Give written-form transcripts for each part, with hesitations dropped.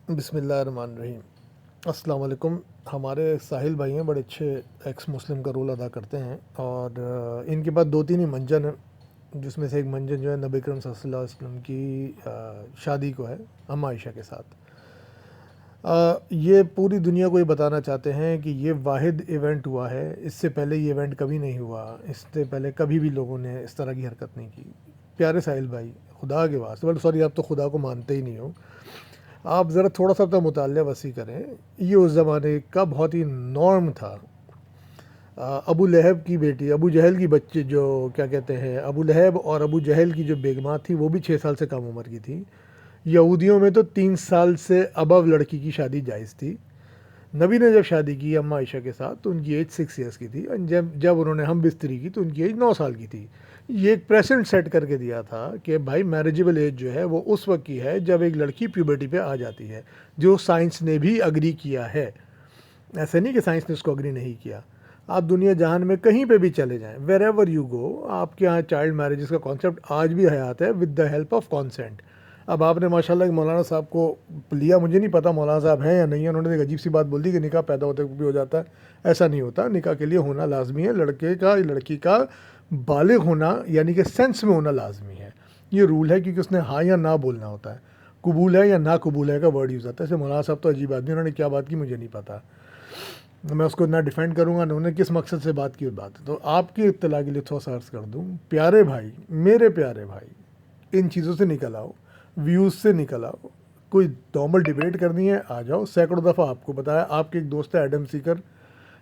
बिस्मिल्लाहिर्रहमानिर्रहीम। अस्सलाम वालेकुम। हमारे साहिल भाई हैं, बड़े अच्छे एक्स मुस्लिम का रोल अदा करते हैं और इनके पास दो तीन ही मंजन हैं, जिसमें से एक मंजन जो है नबी करीम सल्लल्लाहु अलैहि वसल्लम की शादी को है अम्मा आयशा के साथ। ये पूरी दुनिया को ये बताना चाहते हैं कि ये वाहिद इवेंट हुआ है, इससे पहले ये इवेंट कभी नहीं हुआ, इससे पहले कभी भी लोगों ने इस तरह की हरकत नहीं की। प्यारे साहिल भाई, खुदा के वास्ते, बल सॉरी, आप तो खुदा को मानते ही नहीं हो, आप ज़रा थोड़ा सा अपना मुताल्ला वसी करें। ये उस ज़माने का बहुत ही नॉर्म था। अबू लहब की बेटी, अबू जहल की बच्चे, जो क्या कहते हैं, अबू लहब और अबू जहल की जो बेगमात थी वो भी 6 साल से कम उम्र की थी। यहूदियों में तो 3 साल से अबव लड़की की शादी जायज़ थी। नबी ने जब शादी की अम्मा आयशा के साथ तो उनकी एज 6 ईयर्स की थी, और जब जब उन्होंने हम बिस्तरी की तो उनकी एज 9 साल की थी। ये एक प्रेसेंट सेट करके दिया था कि भाई मैरिजेबल एज जो है वो उस वक्त की है जब एक लड़की प्यूबर्टी पे आ जाती है, जो साइंस ने भी अग्री किया है। ऐसा नहीं कि साइंस ने उसको अग्री नहीं किया। आप दुनिया जहान में कहीं पे भी चले जाएं, वेर एवर यू गो, आपके यहाँ चाइल्ड मैरिजेस का कॉन्सेप्ट आज भी हयात है with the help of consent. अब आपने माशाल्लाह मौलाना साहब को लिया, मुझे नहीं पता मौलाना साहब हैं या नहीं है, उन्होंने एक अजीब सी बात बोल दी कि निकाह पैदा होते भी हो जाता है। ऐसा नहीं होता, निकाह के लिए होना लाजमी है, लड़के का लड़की का बालिग होना यानी कि सेंस में होना लाजमी है। ये रूल है, क्योंकि उसने हाँ या ना बोलना होता है, कबूल है या ना कबूल है का वर्ड यूज़ आता है। ऐसे मौलाना साहब तो अजीब आदमी, उन्होंने क्या बात की मुझे नहीं पता, मैं उसको ना डिफेंड करूँगा ना उन्होंने किस मकसद से बात की। बात तो आपकी इत्तला के लिए थोड़ा सा अर्ज़ कर दूँ, प्यारे भाई, मेरे प्यारे भाई, इन चीज़ों से निकल आओ, व्यूज़ से निकल आओ। कोई नॉर्मल डिबेट करनी है आ जाओ। सैकड़ों दफ़ा आपको बताया, आपके एक दोस्त है एडम सीकर,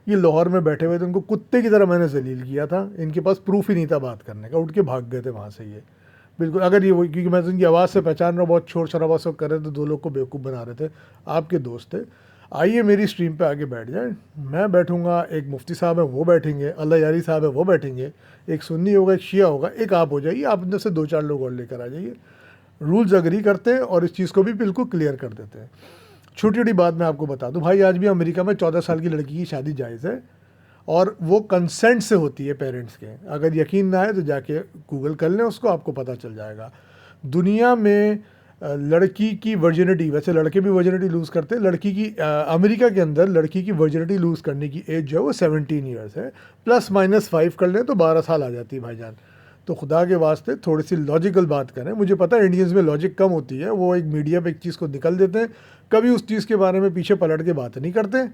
ये लाहौर में बैठे हुए थे, उनको कुत्ते की तरह मैंने जलील किया था, इनके पास प्रूफ ही नहीं था बात करने का, उठ के भाग गए थे वहाँ से ये। बिल्कुल, अगर ये वो, क्योंकि मैं तो उनकी आवाज़ से पहचान रहा हूँ, बहुत शोर शराबा सब कर रहे थे, दो लोग को बेवकूफ़ बना रहे थे, आपके दोस्त थे। आइए मेरी स्ट्रीम पे आके बैठ जाए, मैं बैठूंगा, एक मुफ्ती साहब है वो बैठेंगे, अल्लाह यारी साहब है वो बैठेंगे, एक सुन्नी होगा, एक शिया होगा, एक आप हो जाइए, आप अंदर से 2-4 लोग और लेकर आ जाइए। रूल्स अग्री करते हैं और इस चीज़ को भी बिल्कुल क्लियर कर देते हैं। छोटी छोटी बात मैं आपको बता दूं भाई, आज भी अमेरिका में 14 साल की लड़की की शादी जायज़ है, और वो कंसेंट से होती है पेरेंट्स के। अगर यकीन ना आए तो जाके गूगल कर लें उसको, आपको पता चल जाएगा। दुनिया में लड़की की वर्जिनिटी, वैसे लड़के भी वर्जिनिटी लूज़ करते हैं, लड़की की अमेरिका के अंदर लड़की की वर्जिनिटी लूज़ करने की एज जो है वो 17 ईयर्स है, +-5 कर लें तो 12 साल आ जाती है भाईजान। तो खुदा के वास्ते थोड़ी सी लॉजिकल बात करें। मुझे पता है इंडियंस में लॉजिक कम होती है, वो एक मीडिया पे एक चीज़ को निकल देते हैं, कभी उस चीज़ के बारे में पीछे पलट के बात नहीं करते,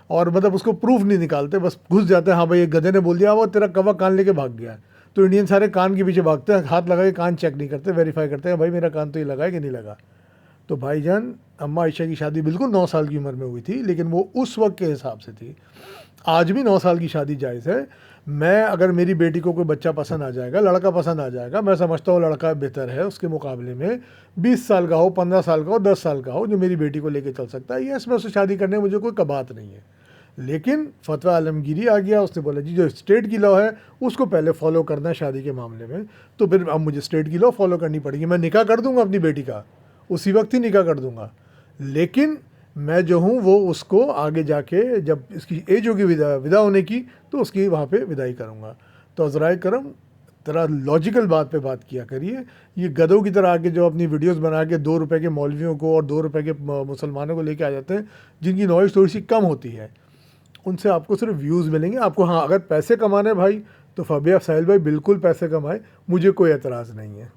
और मतलब उसको प्रूफ नहीं निकालते, बस घुस जाते हैं, हाँ भाई एक गधे ने बोल दिया, वो तेरा कौवा कान लेके भाग गया है। तो इंडियन सारे कान के पीछे भागते हैं, हाथ लगा के कान चेक नहीं करते, वेरीफाई करते हैं भाई मेरा कान तो ये लगा है कि नहीं लगा। तो भाईजान, अम्मा आयशा की शादी बिल्कुल 9 साल की उम्र में हुई थी, लेकिन वो उस वक्त के हिसाब से थी। आज भी 9 साल की शादी जायज़ है। मैं, अगर मेरी बेटी को कोई बच्चा पसंद आ जाएगा, लड़का पसंद आ जाएगा, मैं समझता हूँ लड़का बेहतर है उसके मुकाबले में, 20 साल का हो, 15 साल का हो, 10 साल का हो, जो मेरी बेटी को लेके चल सकता है, यस, मैं उससे शादी करने में मुझे कोई कबात नहीं है। लेकिन फतवा आलमगीरी आ गया, उसने बोला जी जो स्टेट की लॉ है उसको पहले फॉलो करना है शादी के मामले में, तो फिर अब मुझे स्टेट की लॉ फॉलो करनी पड़ेगी। मैं निकाह कर दूंगा अपनी बेटी का, उसी वक्त ही निकाह कर दूंगा, लेकिन मैं जो हूँ वो उसको आगे जाके जब इसकी एज होगी विदा होने की, तो उसकी वहाँ पे विदाई करूँगा। तो अज़राए करम, तरह लॉजिकल बात पे बात किया करिए। ये गधों की तरह आके जो अपनी वीडियोस बना के 2 रुपए के मौलवियों को और 2 रुपए के मुसलमानों को लेके आ जाते हैं, जिनकी नॉलेज थोड़ी सी कम होती है, उनसे आपको सिर्फ व्यूज़ मिलेंगे। आपको, हाँ, अगर पैसे कमाने भाई तो फबे साहिल भाई बिल्कुल पैसे कमाए, मुझे कोई एतराज़ नहीं है।